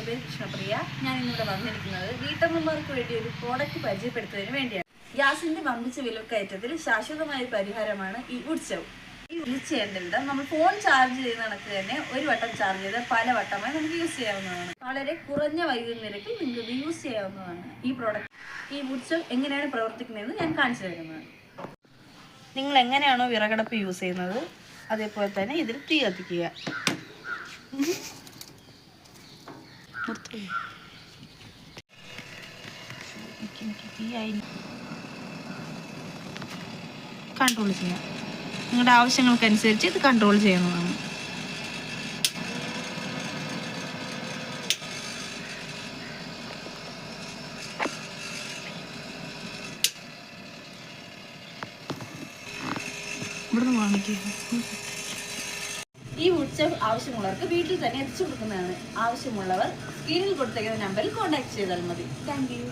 പേര് കൃഷ്ണപ്രിയ. ഞാൻ ഇന്നിവിടെ വന്നിരിക്കുന്നത് വീട്ടമ്മമാർക്ക് വേണ്ടി ഒരു പ്രോഡക്റ്റ് പരിചയപ്പെടുത്തുന്നതിന് വേണ്ടിയാണ്. ഗ്യാസിന്റെ വമ്പിച്ച വിലക്കയറ്റത്തിൽ ശാശ്വതമായ പരിഹാരമാണ് ഈ ഉത്സവ്. ഈ യൂസ് ചെയ്യേണ്ട വിധം നമ്മൾ ഫോൺ ചാർജ് ചെയ്യുന്ന കണക്ക് തന്നെ ഒരു വട്ടം ചാർജ് ചെയ്താൽ പല വട്ടമായി നമുക്ക് യൂസ് ചെയ്യാവുന്നതാണ്. വളരെ കുറഞ്ഞ വൈദ്യുതി നിരക്കിൽ നിങ്ങൾക്ക് ഇത് യൂസ് ചെയ്യാവുന്നതാണ്. ഈ പ്രോഡക്റ്റ് ഈ ഉത്സവ് എങ്ങനെയാണ് പ്രവർത്തിക്കുന്നതെന്ന് ഞാൻ കാണിച്ചു തരുന്നതാണ്. നിങ്ങൾ എങ്ങനെയാണോ വിറകടപ്പ് യൂസ് ചെയ്യുന്നത് അതേപോലെ തന്നെ ഇതിൽ തീ കത്തിക്കുക. കൺട്രോൾ ചെയ്യാം. നിങ്ങളുടെ ആവശ്യങ്ങൾക്കനുസരിച്ച് ഇത് കൺട്രോൾ ചെയ്യുന്നതാണ്. ഈ ഉത്സവ് ആവശ്യമുള്ളവർക്ക് വീട്ടിൽ തന്നെ എത്തിച്ചു കൊടുക്കുന്നതാണ്. ആവശ്യമുള്ളവർ സ്ക്രീനിൽ കൊടുത്തേക്കുന്ന നമ്പറിൽ കോൺടാക്ട് ചെയ്താൽ മതി. Thank you.